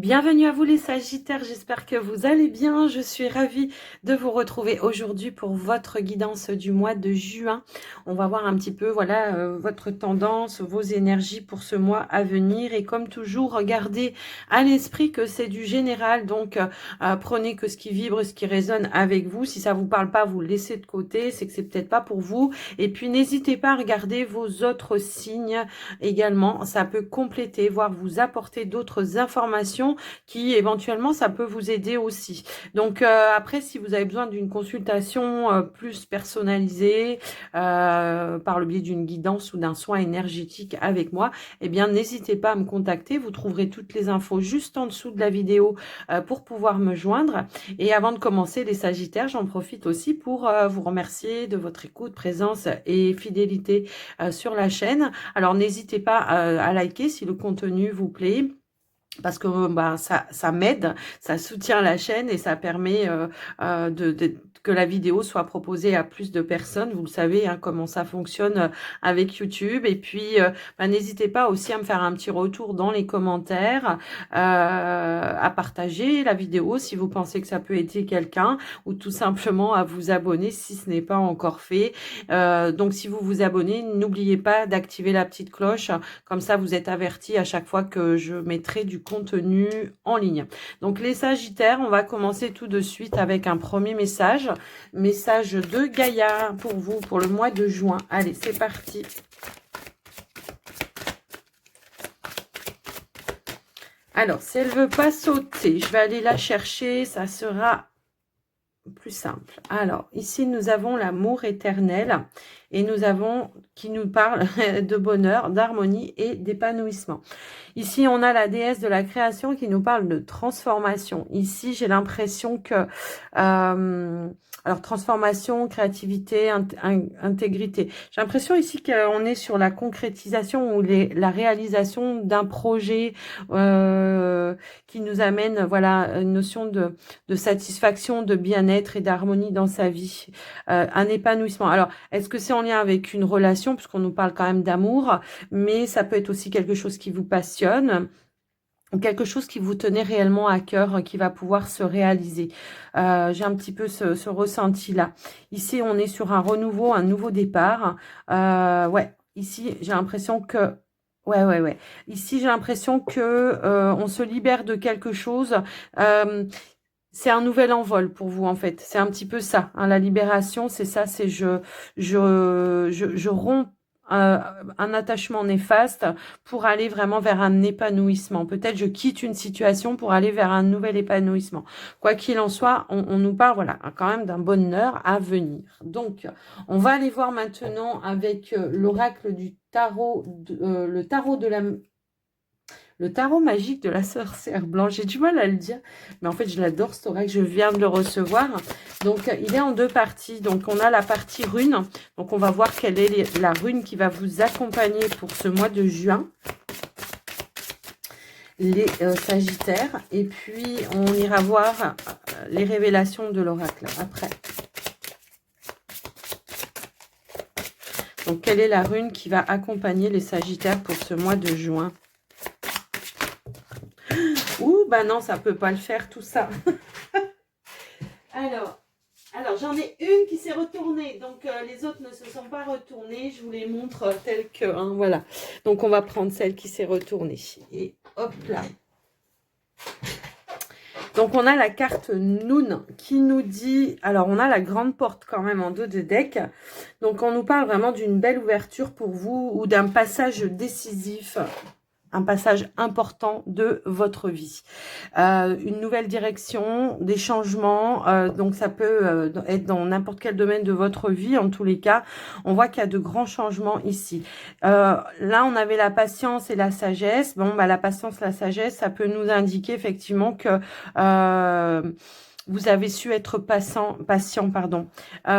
Bienvenue à vous les Sagittaires, j'espère que vous allez bien. Je suis ravie de vous retrouver aujourd'hui pour votre guidance du mois de juin. On va voir un petit peu voilà votre tendance, vos énergies pour ce mois à venir. Et comme toujours, regardez à l'esprit que c'est du général. Donc prenez que ce qui vibre, ce qui résonne avec vous. Si ça vous parle pas, vous le laissez de côté. C'est que c'est peut-être pas pour vous. Et puis n'hésitez pas à regarder vos autres signes également. Ça peut compléter, voire vous apporter d'autres informations qui éventuellement ça peut vous aider aussi. Donc après, si vous avez besoin d'une consultation plus personnalisée par le biais d'une guidance ou d'un soin énergétique avec moi, eh bien n'hésitez pas à me contacter. Vous trouverez toutes les infos juste en dessous de la vidéo pour pouvoir me joindre. Et avant de commencer les Sagittaires, j'en profite aussi pour vous remercier de votre écoute, présence et fidélité sur la chaîne. Alors n'hésitez pas à liker si le contenu vous plaît, parce que bah, ça m'aide, ça soutient la chaîne et ça permet que la vidéo soit proposée à plus de personnes. Vous le savez hein, comment ça fonctionne avec YouTube. Et puis, bah, n'hésitez pas aussi à me faire un petit retour dans les commentaires, à partager la vidéo si vous pensez que ça peut aider quelqu'un, ou tout simplement à vous abonner si ce n'est pas encore fait. Donc, si vous vous abonnez, n'oubliez pas d'activer la petite cloche. Comme ça, vous êtes avertis à chaque fois que je mettrai du contenu en ligne. Donc les Sagittaires, on va commencer tout de suite avec un premier message. Message de Gaïa pour vous, pour le mois de juin. Allez, c'est parti. Alors, si elle veut pas sauter, je vais aller la chercher. Ça sera plus simple. Alors, ici, nous avons l'amour éternel et nous avons qui nous parle de bonheur, d'harmonie et d'épanouissement. Ici, on a la déesse de la création qui nous parle de transformation. Ici, j'ai l'impression que alors transformation, créativité, intégrité. J'ai l'impression ici qu'on est sur la concrétisation ou la réalisation d'un projet qui nous amène voilà une notion de satisfaction, de bien-être et d'harmonie dans sa vie, un épanouissement. Alors, est-ce que c'est en lien avec une relation, puisqu'on nous parle quand même d'amour, mais ça peut être aussi quelque chose qui vous passionne, ou quelque chose qui vous tenait réellement à cœur, qui va pouvoir se réaliser. J'ai un petit peu ce ressenti-là. Ici, on est sur un renouveau, un nouveau départ. Ouais, ici, j'ai l'impression que... Ouais. Ici, j'ai l'impression que on se libère de quelque chose. C'est un nouvel envol pour vous, en fait. C'est un petit peu ça. Hein, la libération, c'est ça. C'est je romps un attachement néfaste pour aller vraiment vers un épanouissement. Peut-être je quitte une situation pour aller vers un nouvel épanouissement. Quoi qu'il en soit, on nous parle voilà, quand même d'un bonheur à venir. Donc, on va aller voir maintenant avec l'oracle du tarot, le tarot magique de la sorcière blanche. J'ai du mal à le dire, mais en fait, je l'adore, cet oracle. Je viens de le recevoir. Donc, il est en deux parties. Donc, on a la partie rune. Donc, on va voir quelle est la rune qui va vous accompagner pour ce mois de juin. Les Sagittaires. Et puis, on ira voir les révélations de l'oracle après. Donc, quelle est la rune qui va accompagner les Sagittaires pour ce mois de juin? Ouh, bah non, ça peut pas le faire tout ça. Alors j'en ai une qui s'est retournée. Donc, les autres ne se sont pas retournées. Je vous les montre telles que. Hein, voilà. Donc, on va prendre celle qui s'est retournée. Et hop là. Donc, on a la carte Noun qui nous dit... Alors, on a la grande porte quand même en dos de deck. Donc, on nous parle vraiment d'une belle ouverture pour vous ou d'un passage décisif. Un passage important de votre vie. Une nouvelle direction, des changements, donc ça peut être dans n'importe quel domaine de votre vie. En tous les cas, on voit qu'il y a de grands changements ici. Là, on avait la patience et la sagesse. Bon, bah la patience, la sagesse, ça peut nous indiquer effectivement que vous avez su être patient, pardon.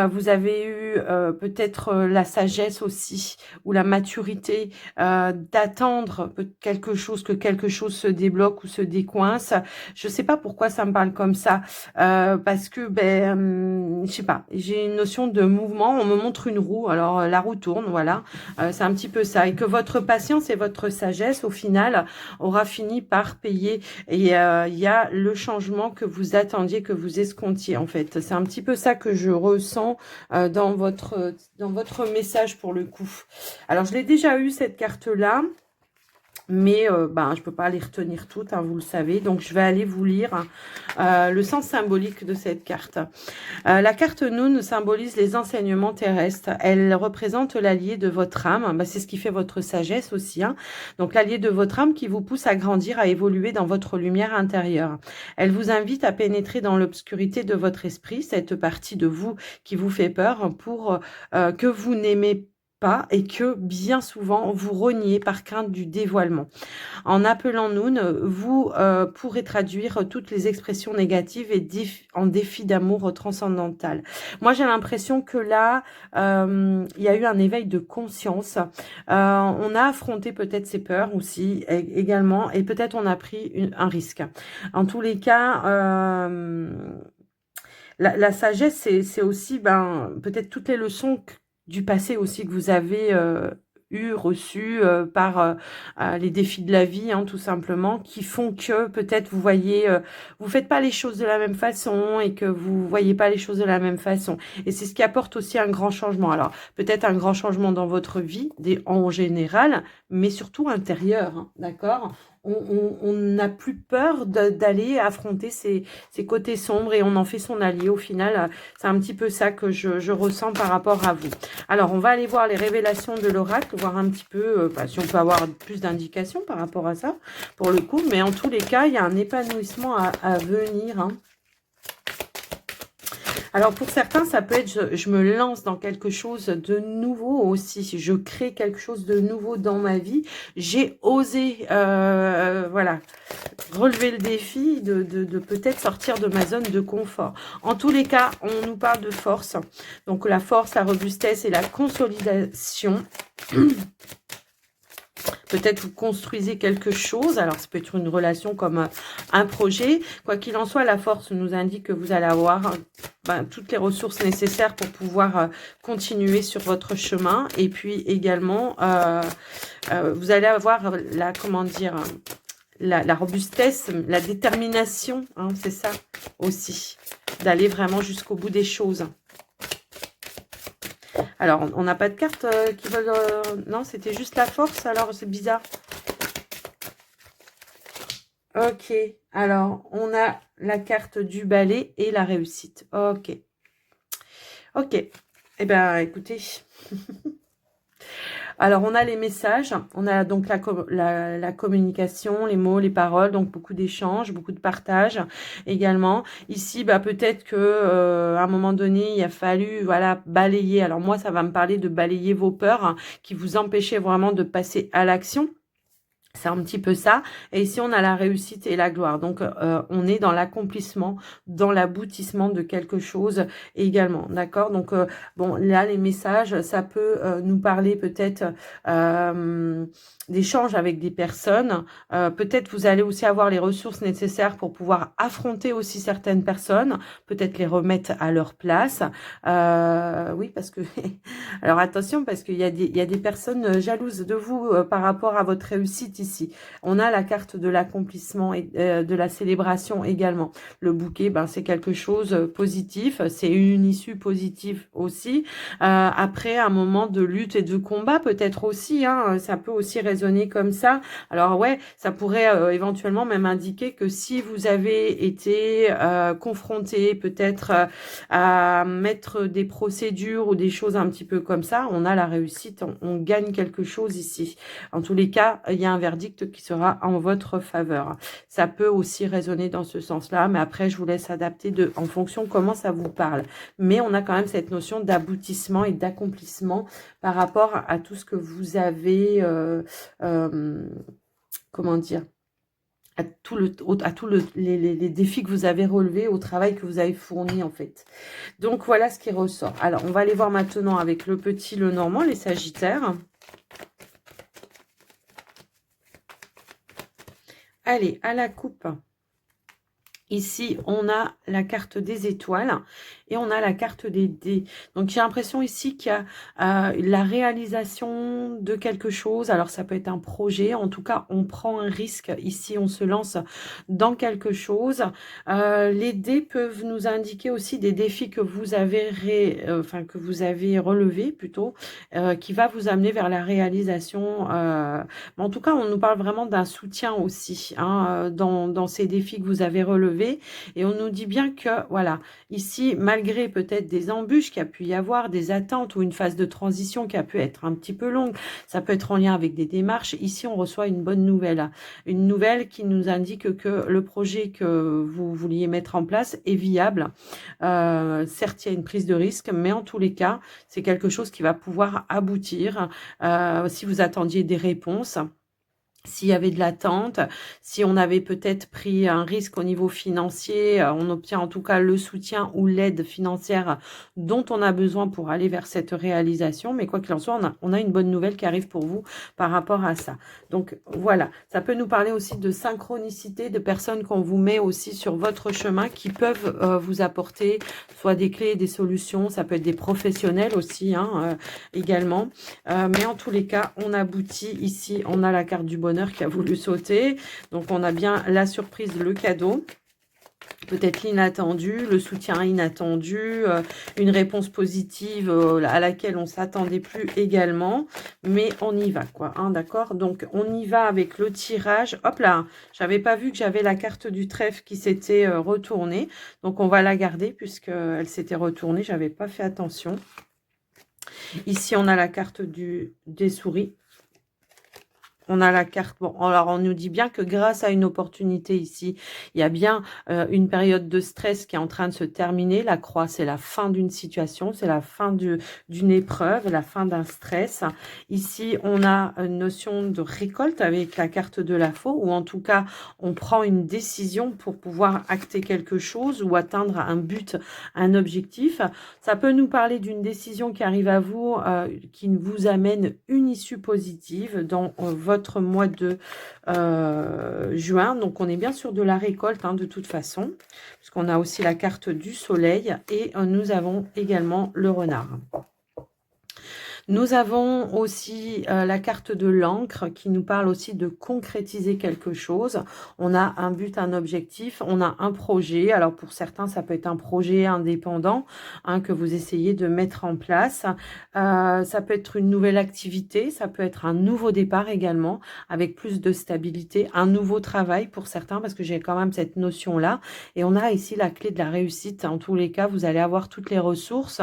Vous avez eu peut-être la sagesse aussi, ou la maturité d'attendre quelque chose, que quelque chose se débloque ou se décoince. Je sais pas pourquoi ça me parle comme ça, parce que, je sais pas, j'ai une notion de mouvement. On me montre une roue, alors la roue tourne, voilà. C'est un petit peu ça. Et que votre patience et votre sagesse, au final, aura fini par payer. Et il y a le changement que vous attendiez, que vous escomptiez en fait. C'est un petit peu ça que je ressens dans votre message pour le coup. Alors je l'ai déjà eu cette carte-là. Mais je peux pas les retenir toutes, hein, vous le savez. Donc, je vais aller vous lire le sens symbolique de cette carte. La carte Noun symbolise les enseignements terrestres. Elle représente l'allié de votre âme. C'est ce qui fait votre sagesse aussi, hein. Donc, l'allié de votre âme qui vous pousse à grandir, à évoluer dans votre lumière intérieure. Elle vous invite à pénétrer dans l'obscurité de votre esprit, cette partie de vous qui vous fait peur, pour que vous n'aimez pas et que bien souvent vous reniez par crainte du dévoilement. En appelant Noun, vous pourrez traduire toutes les expressions négatives et en défi d'amour transcendantal. Moi, j'ai l'impression que là, il y a eu un éveil de conscience. On a affronté peut-être ses peurs aussi également, et peut-être on a pris un risque. En tous les cas, la sagesse, c'est aussi peut-être toutes les leçons du passé aussi que vous avez reçues par les défis de la vie, hein, tout simplement, qui font que peut-être vous voyez, vous faites pas les choses de la même façon et que vous voyez pas les choses de la même façon. Et c'est ce qui apporte aussi un grand changement. Alors, peut-être un grand changement dans votre vie, en général, mais surtout intérieur, hein, d'accord? On n'a plus peur d'aller affronter ces côtés sombres et on en fait son allié. Au final, c'est un petit peu ça que je ressens par rapport à vous. Alors, on va aller voir les révélations de l'oracle, voir un petit peu si on peut avoir plus d'indications par rapport à ça, pour le coup. Mais en tous les cas, il y a un épanouissement à venir, hein. Alors, pour certains, ça peut être, je me lance dans quelque chose de nouveau aussi. Si je crée quelque chose de nouveau dans ma vie, j'ai osé, voilà, relever le défi de peut-être sortir de ma zone de confort. En tous les cas, on nous parle de force. Donc, la force, la robustesse et la consolidation. Peut-être vous construisez quelque chose. Alors, ça peut être une relation comme un projet. Quoi qu'il en soit, la force nous indique que vous allez avoir toutes les ressources nécessaires pour pouvoir continuer sur votre chemin. Et puis également, vous allez avoir la robustesse, la détermination, hein, c'est ça aussi, d'aller vraiment jusqu'au bout des choses. Alors, on n'a pas de cartes qui veulent... non, c'était juste la force, alors c'est bizarre. Ok, alors, on a la carte du balai et la réussite. Ok. Ok. Eh bien, écoutez... Alors, on a les messages, on a donc la communication, les mots, les paroles, donc beaucoup d'échanges, beaucoup de partage également. Ici, peut-être que à un moment donné, il a fallu balayer. Alors moi, ça va me parler de balayer vos peurs, hein, qui vous empêchaient vraiment de passer à l'action. C'est un petit peu ça. Et ici, on a la réussite et la gloire. Donc, on est dans l'accomplissement, dans l'aboutissement de quelque chose également. D'accord? Donc, bon, là, les messages, ça peut nous parler peut-être d'échanges avec des personnes. Peut-être vous allez aussi avoir les ressources nécessaires pour pouvoir affronter aussi certaines personnes. Peut-être les remettre à leur place. Oui, parce que... Alors, attention, parce qu'il y a des personnes jalouses de vous par rapport à votre réussite ici. On a la carte de l'accomplissement et de la célébration également. Le bouquet, c'est quelque chose positif. C'est une issue positive aussi. Après, un moment de lutte et de combat peut-être aussi. Hein, ça peut aussi résonner comme ça. Alors ouais, ça pourrait éventuellement même indiquer que si vous avez été confronté peut-être à mettre des procédures ou des choses un petit peu comme ça, on a la réussite, on gagne quelque chose ici. En tous les cas, il y a un verdict qui sera en votre faveur. Ça peut aussi résonner dans ce sens-là, mais après, je vous laisse adapter en fonction comment ça vous parle. Mais on a quand même cette notion d'aboutissement et d'accomplissement par rapport à tout ce que vous avez, comment dire, à tous les défis que vous avez relevés, au travail que vous avez fourni en fait. Donc voilà ce qui ressort. Alors on va aller voir maintenant avec le petit, le normand, les sagittaires. Allez, à la coupe. Ici, on a la carte des étoiles et on a la carte des dés. Donc, j'ai l'impression ici qu'il y a la réalisation de quelque chose. Alors, ça peut être un projet. En tout cas, on prend un risque. Ici, on se lance dans quelque chose. Les dés peuvent nous indiquer aussi des défis que vous avez, que vous avez relevés plutôt, qui va vous amener vers la réalisation. Mais en tout cas, on nous parle vraiment d'un soutien aussi hein, dans ces défis que vous avez relevés. Et on nous dit bien que, voilà, ici, malgré peut-être des embûches qu'il y a pu y avoir, des attentes ou une phase de transition qui a pu être un petit peu longue, ça peut être en lien avec des démarches. Ici, on reçoit une bonne nouvelle. Une nouvelle qui nous indique que le projet que vous vouliez mettre en place est viable. Certes, il y a une prise de risque, mais en tous les cas, c'est quelque chose qui va pouvoir aboutir. Si vous attendiez des réponses, s'il y avait de l'attente, si on avait peut-être pris un risque au niveau financier, on obtient en tout cas le soutien ou l'aide financière dont on a besoin pour aller vers cette réalisation. Mais quoi qu'il en soit, on a une bonne nouvelle qui arrive pour vous par rapport à ça. Donc voilà, ça peut nous parler aussi de synchronicité, de personnes qu'on vous met aussi sur votre chemin qui peuvent vous apporter soit des clés, des solutions. Ça peut être des professionnels aussi hein, également. Mais en tous les cas, on aboutit ici, on a la carte du bonheur qui a voulu sauter. Donc, on a bien la surprise, le cadeau. Peut-être l'inattendu, le soutien inattendu, une réponse positive à laquelle on ne s'attendait plus également. Mais on y va, quoi. Hein, d'accord? Donc, on y va avec le tirage. Hop là, j'avais pas vu que j'avais la carte du trèfle qui s'était retournée. Donc, on va la garder puisqu'elle s'était retournée. J'avais pas fait attention. Ici, on a la carte des souris. On a la carte, bon, alors on nous dit bien que grâce à une opportunité ici, il y a bien une période de stress qui est en train de se terminer. La croix, c'est la fin d'une situation, c'est la fin d'une épreuve, la fin d'un stress. Ici, on a une notion de récolte avec la carte de la faux, ou en tout cas, on prend une décision pour pouvoir acter quelque chose ou atteindre un but, un objectif. Ça peut nous parler d'une décision qui arrive à vous, qui vous amène une issue positive dans votre mois de juin. Donc, on est bien sûr de la récolte hein, de toute façon, puisqu'on a aussi la carte du soleil et nous avons également le renard. Nous avons aussi la carte de l'encre qui nous parle aussi de concrétiser quelque chose. On a un but, un objectif, on a un projet. Alors pour certains, ça peut être un projet indépendant hein, que vous essayez de mettre en place. Ça peut être une nouvelle activité, ça peut être un nouveau départ également avec plus de stabilité, un nouveau travail pour certains parce que j'ai quand même cette notion-là. Et on a ici la clé de la réussite. En tous les cas, vous allez avoir toutes les ressources,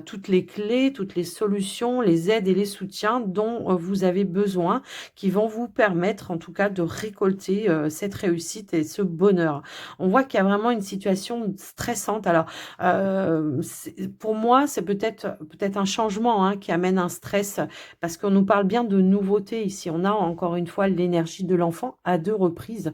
toutes les clés, toutes les solutions, les aides et les soutiens dont vous avez besoin, qui vont vous permettre en tout cas de récolter cette réussite et ce bonheur. On voit qu'il y a vraiment une situation stressante. Alors, pour moi, c'est peut-être un changement hein, qui amène un stress, parce qu'on nous parle bien de nouveautés ici. On a encore une fois l'énergie de l'enfant à deux reprises,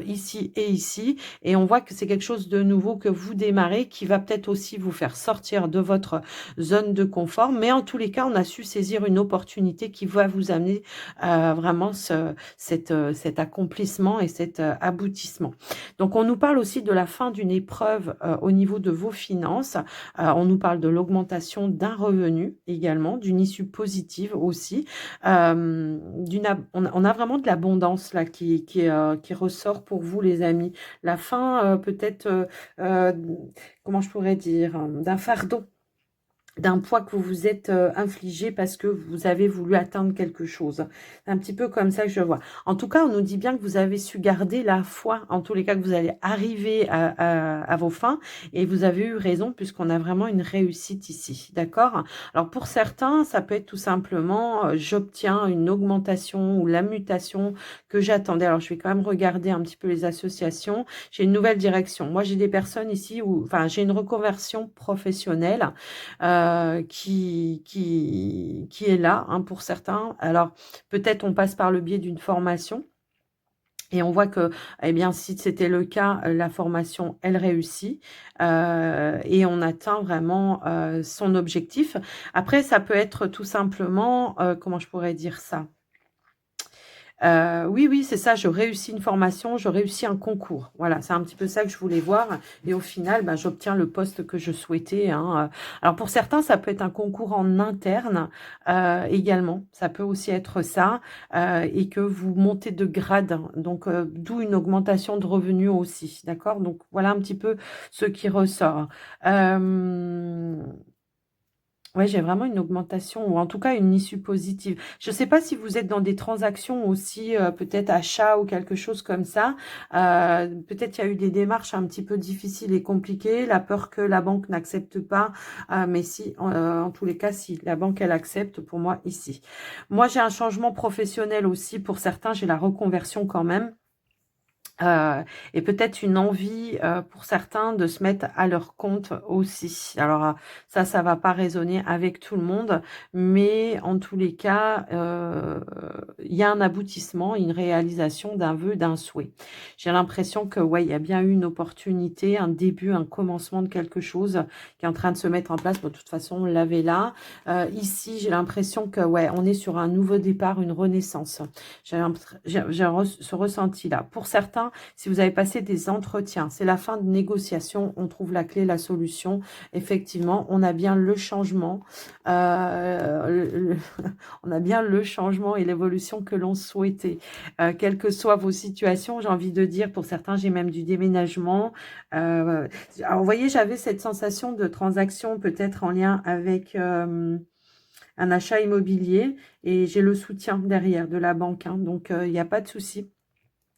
ici et ici, et on voit que c'est quelque chose de nouveau que vous démarrez, qui va peut-être aussi vous faire sortir de votre zone de confort, mais en tous les cas, on a su saisir une opportunité qui va vous amener vraiment cet accomplissement et cet aboutissement. Donc, on nous parle aussi de la fin d'une épreuve au niveau de vos finances. On nous parle de l'augmentation d'un revenu également, d'une issue positive aussi. On a vraiment de l'abondance là qui ressort pour vous, les amis. La fin peut-être, comment je pourrais dire, d'un fardeau, d'un poids que vous vous êtes infligé parce que vous avez voulu atteindre quelque chose. C'est un petit peu comme ça que je vois. En tout cas, on nous dit bien que vous avez su garder la foi, en tous les cas que vous allez arriver à vos fins, et vous avez eu raison puisqu'on a vraiment une réussite ici, d'accord? Alors pour certains, ça peut être tout simplement j'obtiens une augmentation ou la mutation que j'attendais. Alors je vais quand même regarder un petit peu les associations. J'ai une nouvelle direction. Moi, j'ai des personnes ici où, enfin, j'ai une reconversion professionnelle qui est là hein, pour certains. Alors, peut-être on passe par le biais d'une formation Et on voit que, eh bien, si c'était le cas, la formation, elle réussit, et on atteint vraiment, son objectif. Après, ça peut être tout simplement, comment je pourrais dire ça? Oui, oui, c'est ça, je réussis une formation, je réussis un concours. Voilà, c'est un petit peu ça que je voulais voir et au final, bah, j'obtiens le poste que je souhaitais, hein. Alors pour certains, ça peut être un concours en interne, également. Ça peut aussi être ça, et que vous montez de grade, hein. Donc d'où une augmentation de revenus aussi, d'accord? Donc voilà un petit peu ce qui ressort. Hem Ouais, j'ai vraiment une augmentation ou en tout cas une issue positive. Je ne sais pas si vous êtes dans des transactions aussi, peut-être achat ou quelque chose comme ça. Peut-être il y a eu des démarches un petit peu difficiles et compliquées, la peur que la banque n'accepte pas, mais si, en tous les cas, si la banque, elle accepte pour moi ici. Moi, j'ai un changement professionnel aussi pour certains, j'ai la reconversion quand même. Et peut-être une envie, pour certains de se mettre à leur compte aussi. Alors, ça va pas résonner avec tout le monde, mais en tous les cas, il y a un aboutissement, une réalisation d'un vœu, d'un souhait. J'ai l'impression que, ouais, il y a bien eu une opportunité, un début, un commencement de quelque chose qui est en train de se mettre en place. Bon, de toute façon, on l'avait là. Ici, j'ai l'impression que, ouais, on est sur un nouveau départ, une renaissance. Ce ressenti-là. Pour certains, si vous avez passé des entretiens, c'est la fin de négociation, on trouve la clé, la solution. Effectivement, on a bien le changement, on a bien le changement et l'évolution que l'on souhaitait. Quelles que soient vos situations, j'ai envie de dire, pour certains, j'ai même du déménagement. Alors, vous voyez, j'avais cette sensation de transaction peut-être en lien avec un achat immobilier et j'ai le soutien derrière de la banque, hein, donc il n'y a pas de souci.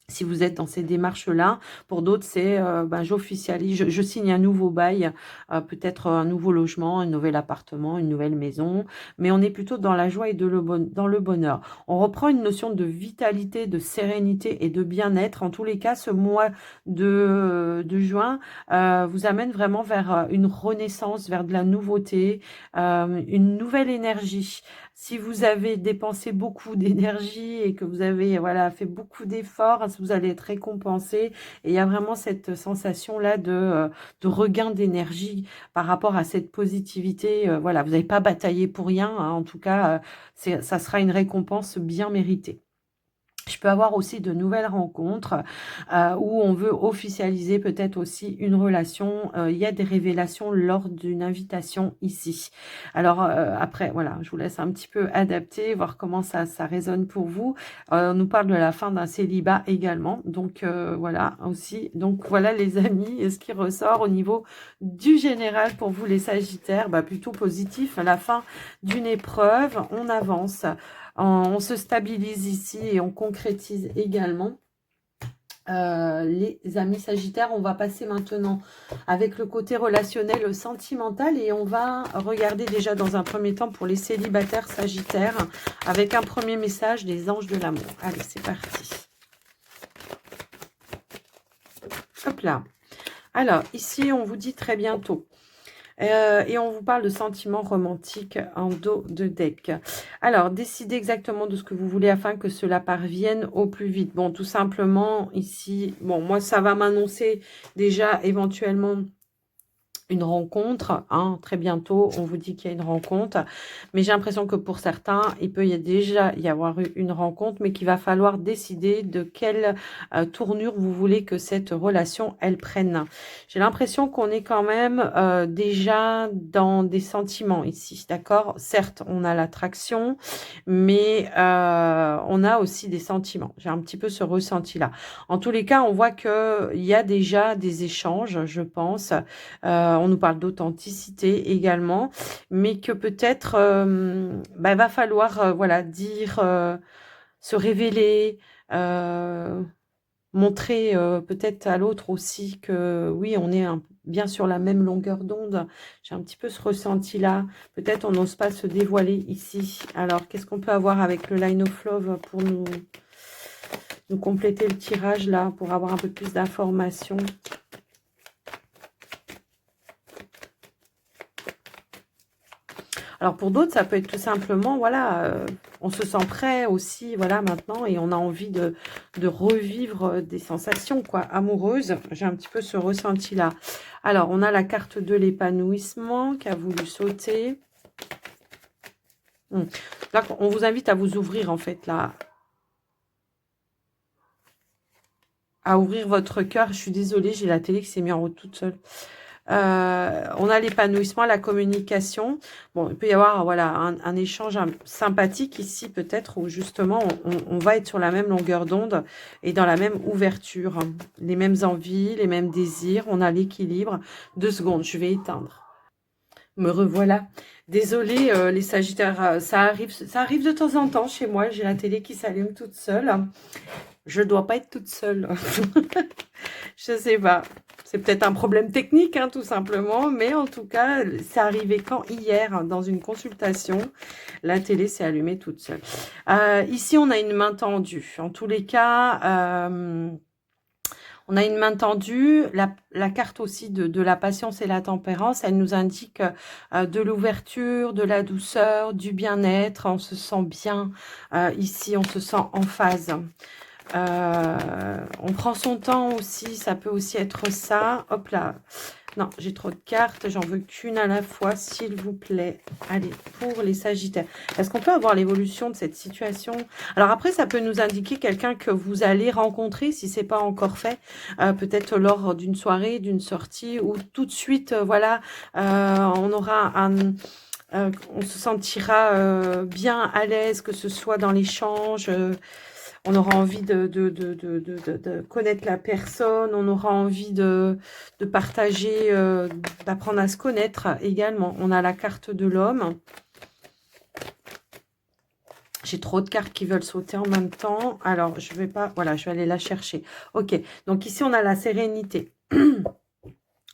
Si vous êtes dans ces démarches-là, pour d'autres, c'est ben, j'officialise, je signe un nouveau bail, peut-être un nouveau logement, un nouvel appartement, une nouvelle maison, mais on est plutôt dans la joie et dans le bonheur. On reprend une notion de vitalité, de sérénité et de bien-être. En tous les cas, ce mois de juin vous amène vraiment vers une renaissance, vers de la nouveauté, une nouvelle énergie. Si vous avez dépensé beaucoup d'énergie et que vous avez voilà fait beaucoup d'efforts, vous allez être récompensé. Et il y a vraiment cette sensation-là de regain d'énergie par rapport à cette positivité. Voilà, vous n'avez pas bataillé pour rien, hein. En tout cas, ça sera une récompense bien méritée. Je peux avoir aussi de nouvelles rencontres où on veut officialiser peut-être aussi une relation. Il y a des révélations lors d'une invitation ici. Alors après, voilà, je vous laisse un petit peu adapter, voir comment ça résonne pour vous. On nous parle de la fin d'un célibat également. Donc voilà aussi. Donc voilà les amis, et ce qui ressort au niveau du général pour vous les Sagittaires, bah, plutôt positif. À la fin d'une épreuve, on avance. On se stabilise ici et on concrétise également. Les amis Sagittaires, on va passer maintenant avec le côté relationnel sentimental et on va regarder déjà dans un premier temps pour les célibataires Sagittaires avec un premier message des anges de l'amour. Allez, c'est parti. Hop là. Alors, ici, on vous dit très bientôt. Et on vous parle de sentiments romantiques en dos de deck. Alors, décidez exactement de ce que vous voulez afin que cela parvienne au plus vite. Bon, tout simplement, ici, bon, moi, ça va m'annoncer déjà éventuellement une rencontre, hein, très bientôt, on vous dit qu'il y a une rencontre, mais j'ai l'impression que pour certains, il peut déjà y avoir eu une rencontre, mais qu'il va falloir décider de quelle tournure vous voulez que cette relation, elle prenne. J'ai l'impression qu'on est quand même déjà dans des sentiments ici, d'accord? Certes, on a l'attraction, mais on a aussi des sentiments. J'ai un petit peu ce ressenti-là. En tous les cas, on voit qu'il y a déjà des échanges, je pense, on nous parle d'authenticité également, mais que peut-être bah, va falloir voilà, dire, se révéler, montrer peut-être à l'autre aussi que oui, on est bien sur la même longueur d'onde. J'ai un petit peu ce ressenti-là. Peut-être on n'ose pas se dévoiler ici. Alors, qu'est-ce qu'on peut avoir avec le Line of Love pour nous compléter le tirage là, pour avoir un peu plus d'informations? Alors pour d'autres, ça peut être tout simplement, voilà, on se sent prêt aussi, voilà, maintenant, et on a envie de revivre des sensations, quoi, amoureuses. J'ai un petit peu ce ressenti-là. Alors, on a la carte de l'épanouissement qui a voulu sauter. Là, on vous invite à vous ouvrir, en fait, là. À ouvrir votre cœur. Je suis désolée, j'ai la télé qui s'est mise en route toute seule. On a l'épanouissement, la communication. Bon, il peut y avoir voilà un échange sympathique ici peut-être où justement on va être sur la même longueur d'onde et dans la même ouverture. Les mêmes envies, les mêmes désirs. On a l'équilibre. 2 secondes, je vais éteindre. Me revoilà. Désolée les Sagittaires, ça arrive de temps en temps chez moi. J'ai la télé qui s'allume toute seule. Je ne dois pas être toute seule. Je sais pas. C'est peut-être un problème technique, hein, tout simplement. Mais en tout cas, c'est arrivé quand hier, dans une consultation, la télé s'est allumée toute seule. Ici, on a une main tendue. En tous les cas, on a une main tendue. La carte aussi de la patience et la tempérance, elle nous indique de l'ouverture, de la douceur, du bien-être. On se sent bien. Ici, on se sent en phase. On prend son temps aussi, ça peut aussi être ça. Hop là, non, j'ai trop de cartes, j'en veux qu'une à la fois, s'il vous plaît. Allez, pour les Sagittaires. Est-ce qu'on peut avoir l'évolution de cette situation? Alors après, ça peut nous indiquer quelqu'un que vous allez rencontrer, si c'est pas encore fait, peut-être lors d'une soirée, d'une sortie, ou tout de suite, voilà, on aura on se sentira bien à l'aise, que ce soit dans l'échange, on aura envie de connaître la personne, on aura envie de partager, d'apprendre à se connaître également. On a la carte de l'homme. J'ai trop de cartes qui veulent sauter en même temps. Alors, je vais pas... Voilà, je vais aller la chercher. Ok, donc ici, on a la sérénité.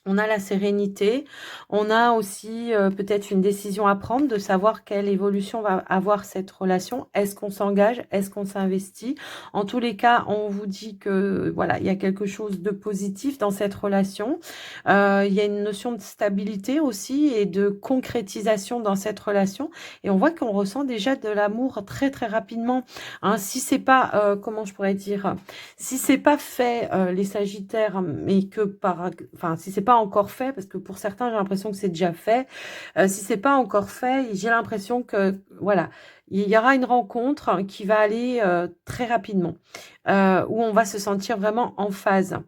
On a la sérénité, on a aussi peut-être une décision à prendre de savoir quelle évolution va avoir cette relation. Est-ce qu'on s'engage? Est-ce qu'on s'investit? En tous les cas, on vous dit que voilà, il y a quelque chose de positif dans cette relation. Il y a une notion de stabilité aussi et de concrétisation dans cette relation. Et on voit qu'on ressent déjà de l'amour très très rapidement. Hein, si c'est pas, comment je pourrais dire, si c'est pas fait, les Sagittaires, mais que enfin, si c'est pas encore fait, parce que pour certains, j'ai l'impression que c'est déjà fait. Si c'est pas encore fait, j'ai l'impression que, voilà, il y aura une rencontre qui va aller très rapidement, où on va se sentir vraiment en phase.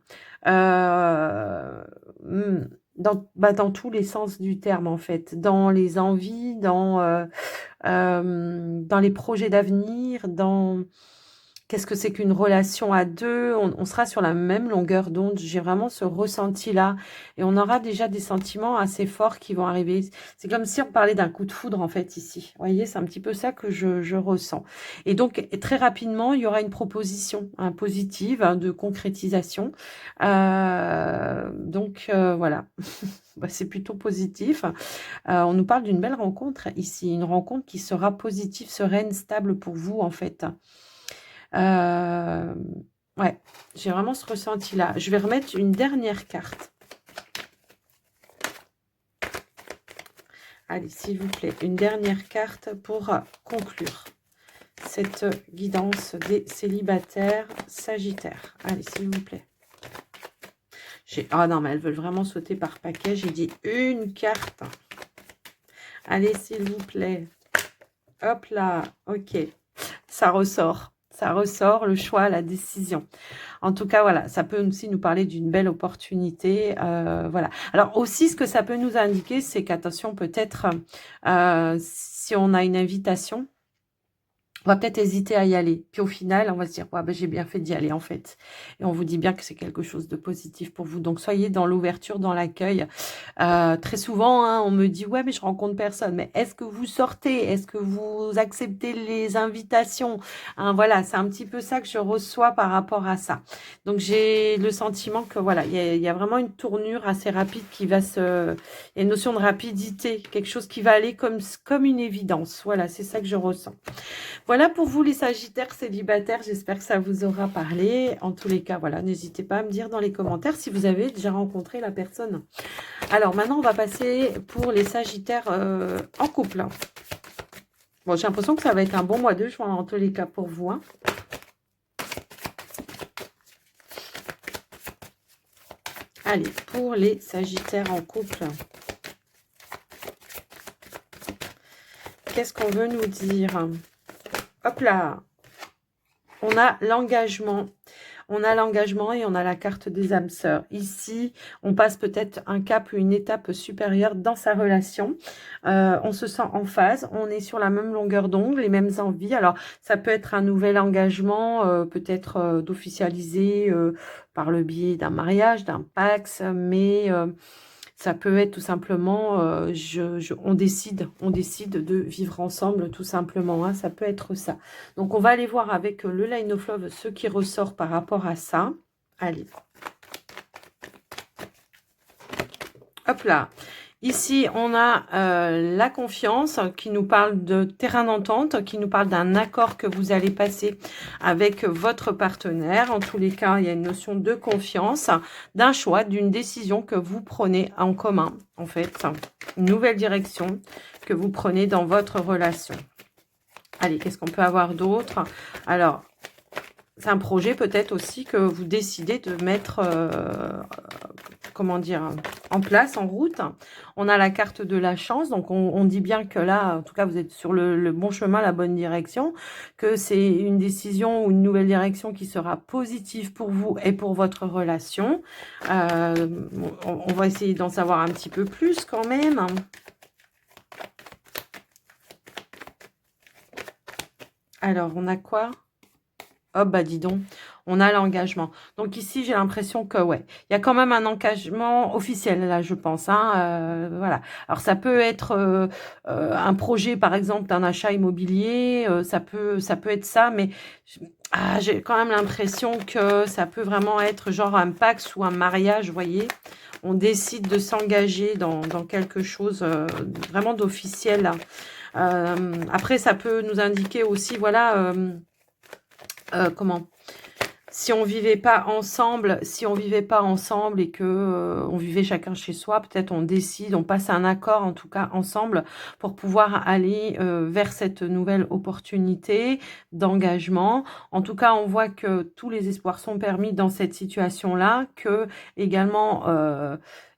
Dans tous les sens du terme, en fait. Dans les envies, dans les projets d'avenir, dans... Qu'est-ce que c'est qu'une relation à deux? On sera sur la même longueur d'onde. J'ai vraiment ce ressenti-là. Et on aura déjà des sentiments assez forts qui vont arriver. C'est comme si on parlait d'un coup de foudre, en fait, ici. Vous voyez, c'est un petit peu ça que je ressens. Et donc, très rapidement, il y aura une proposition positive de concrétisation. Voilà. Bah, c'est plutôt positif. On nous parle d'une belle rencontre ici. Une rencontre qui sera positive, sereine, stable pour vous, en fait. Ouais, j'ai vraiment ce ressenti-là. Je vais remettre une dernière carte. Allez, s'il vous plaît, une dernière carte pour conclure cette guidance des célibataires Sagittaires. Allez, s'il vous plaît. Ah non, mais elles veulent vraiment sauter par paquet. J'ai dit une carte. Allez, s'il vous plaît. Hop là, ok. Ça ressort. Ça ressort, le choix, la décision. En tout cas, voilà, ça peut aussi nous parler d'une belle opportunité. Voilà. Alors aussi, ce que ça peut nous indiquer, c'est qu'attention, peut-être, si on a une invitation, on va peut-être hésiter à y aller. Puis au final, on va se dire, ouais, ben, j'ai bien fait d'y aller en fait. Et on vous dit bien que c'est quelque chose de positif pour vous. Donc soyez dans l'ouverture, dans l'accueil. Très souvent, hein, on me dit, ouais, mais je rencontre personne. Mais est-ce que vous sortez? Est-ce que vous acceptez les invitations? Hein, voilà, c'est un petit peu ça que je reçois par rapport à ça. Donc j'ai le sentiment que voilà, il y a vraiment une tournure assez rapide qui va se... Il y a une notion de rapidité, quelque chose qui va aller comme une évidence. Voilà, c'est ça que je ressens. Voilà pour vous les Sagittaires célibataires, j'espère que ça vous aura parlé. En tous les cas, voilà, n'hésitez pas à me dire dans les commentaires si vous avez déjà rencontré la personne. Alors maintenant, on va passer pour les Sagittaires en couple. Bon, j'ai l'impression que ça va être un bon mois de juin, en tous les cas, pour vous. Hein. Allez, pour les Sagittaires en couple, qu'est-ce qu'on veut nous dire? Hop là, on a l'engagement. On a l'engagement et on a la carte des âmes sœurs. Ici, on passe peut-être un cap ou une étape supérieure dans sa relation. On se sent en phase, on est sur la même longueur d'onde, les mêmes envies. Alors, ça peut être un nouvel engagement, peut-être d'officialiser par le biais d'un mariage, d'un pax, mais ça peut être tout simplement, on décide de vivre ensemble tout simplement, hein, ça peut être ça. Donc on va aller voir avec le Line of Love ce qui ressort par rapport à ça. Allez. Hop là. Ici, on a la confiance qui nous parle de terrain d'entente, qui nous parle d'un accord que vous allez passer avec votre partenaire. En tous les cas, il y a une notion de confiance, d'un choix, d'une décision que vous prenez en commun, en fait. Une nouvelle direction que vous prenez dans votre relation. Allez, qu'est-ce qu'on peut avoir d'autre? Alors, c'est un projet peut-être aussi que vous décidez de mettre, comment dire, en place, en route. On a la carte de la chance, donc on dit bien que là, en tout cas, vous êtes sur le bon chemin, la bonne direction, que c'est une décision ou une nouvelle direction qui sera positive pour vous et pour votre relation. On va essayer d'en savoir un petit peu plus quand même. Alors, on a quoi? Oh, bah dis donc, on a l'engagement. Donc ici, j'ai l'impression que, ouais, il y a quand même un engagement officiel, là, je pense. Hein, voilà. Alors, ça peut être un projet, par exemple, d'un achat immobilier. Ça peut être ça, mais j'ai quand même l'impression que ça peut vraiment être genre un pax ou un mariage, vous voyez. On décide de s'engager dans quelque chose vraiment d'officiel. Après, ça peut nous indiquer aussi, voilà... comment, si on vivait pas ensemble, et que on vivait chacun chez soi, peut-être on décide, on passe un accord en tout cas ensemble pour pouvoir aller vers cette nouvelle opportunité d'engagement. En tout cas, on voit que tous les espoirs sont permis dans cette situation-là, que également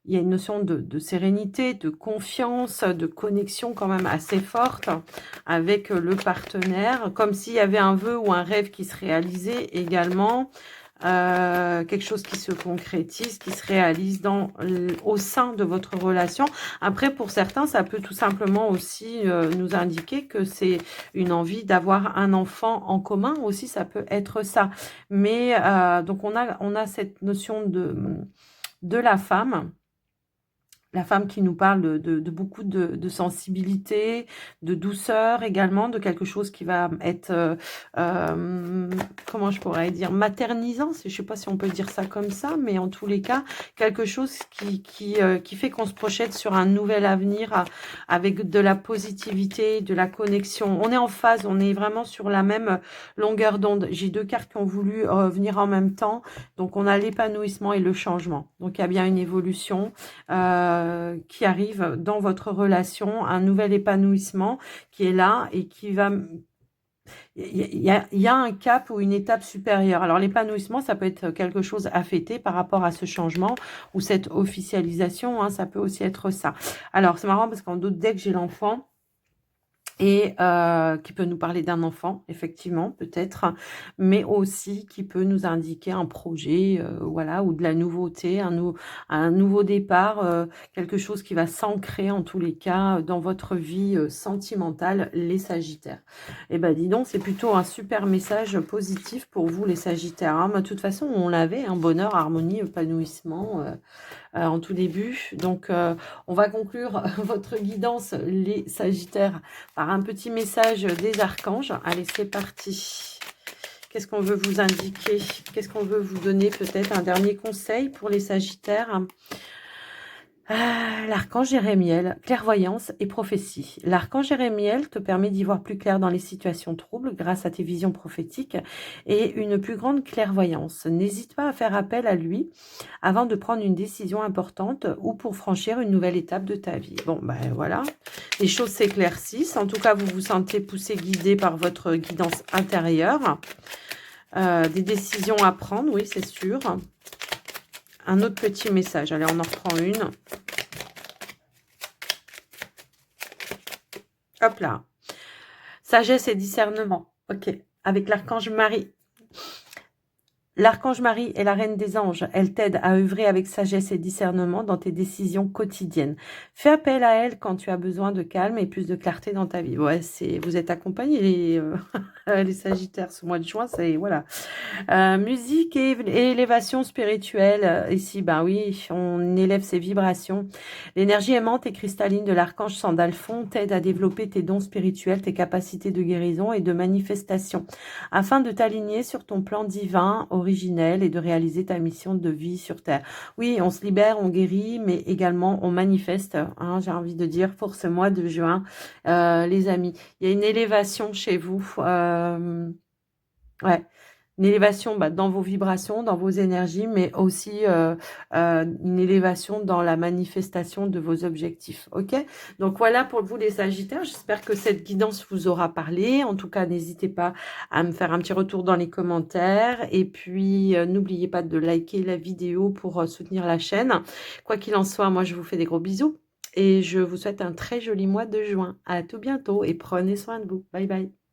il y a une notion de sérénité, de confiance, de connexion quand même assez forte avec le partenaire, comme s'il y avait un vœu ou un rêve qui se réalisait également, quelque chose qui se concrétise, qui se réalise au sein de votre relation. Après, pour certains, ça peut tout simplement aussi nous indiquer que c'est une envie d'avoir un enfant en commun aussi, ça peut être ça. Mais donc, on a cette notion de la femme qui nous parle de beaucoup de sensibilité, de douceur également, de quelque chose qui va être, comment je pourrais dire, maternisant, je ne sais pas si on peut dire ça comme ça, mais en tous les cas, quelque chose qui fait qu'on se projette sur un nouvel avenir avec de la positivité, de la connexion. On est en phase, on est vraiment sur la même longueur d'onde. J'ai deux cartes qui ont voulu venir en même temps, donc on a l'épanouissement et le changement. Donc il y a bien une évolution qui arrive dans votre relation, un nouvel épanouissement qui est là et qui va... Il y a un cap ou une étape supérieure. Alors l'épanouissement, ça peut être quelque chose à fêter par rapport à ce changement ou cette officialisation, hein, ça peut aussi être ça. Alors c'est marrant parce qu'en d'autres decks, j'ai l'enfant. Et qui peut nous parler d'un enfant, effectivement, peut-être, mais aussi qui peut nous indiquer un projet, voilà, ou de la nouveauté, un nouveau départ, quelque chose qui va s'ancrer, en tous les cas, dans votre vie sentimentale, les Sagittaires. Eh ben, dis donc, c'est plutôt un super message positif pour vous, les Sagittaires. Hein. Mais de toute façon, on l'avait, un bonheur, harmonie, épanouissement... en tout début. Donc, on va conclure votre guidance, les Sagittaires, par un petit message des archanges. Allez, c'est parti. Qu'est-ce qu'on veut vous indiquer? Qu'est-ce qu'on veut vous donner? Peut-être un dernier conseil pour les Sagittaires? L'archange Jérémiel, clairvoyance et prophétie. L'archange Jérémiel te permet d'y voir plus clair dans les situations troubles grâce à tes visions prophétiques et une plus grande clairvoyance. N'hésite pas à faire appel à lui avant de prendre une décision importante ou pour franchir une nouvelle étape de ta vie. Bon, ben voilà, les choses s'éclaircissent. En tout cas, vous vous sentez poussé, guidé par votre guidance intérieure. Des décisions à prendre, oui, c'est sûr. Un autre petit message. Allez, on en reprend une. Hop là. Sagesse et discernement. Ok. Avec l'archange Marie. L'archange Marie est la reine des anges. Elle t'aide à œuvrer avec sagesse et discernement dans tes décisions quotidiennes. Fais appel à elle quand tu as besoin de calme et plus de clarté dans ta vie. Ouais, vous êtes accompagnés les Sagittaires ce mois de juin, c'est voilà. Musique et élévation spirituelle. Ici, ben oui, on élève ses vibrations. L'énergie aimante et cristalline de l'archange Sandalphon t'aide à développer tes dons spirituels, tes capacités de guérison et de manifestation, afin de t'aligner sur ton plan divin, originel, et de réaliser ta mission de vie sur Terre. Oui, on se libère, on guérit, mais également on manifeste, hein, j'ai envie de dire, pour ce mois de juin, les amis. Il y a une élévation chez vous. Ouais. Une élévation dans vos vibrations, dans vos énergies, mais aussi une élévation dans la manifestation de vos objectifs. Ok? Donc voilà pour vous les Sagittaires. J'espère que cette guidance vous aura parlé. En tout cas, n'hésitez pas à me faire un petit retour dans les commentaires. Et puis, n'oubliez pas de liker la vidéo pour soutenir la chaîne. Quoi qu'il en soit, moi, je vous fais des gros bisous. Et je vous souhaite un très joli mois de juin. À tout bientôt et prenez soin de vous. Bye bye.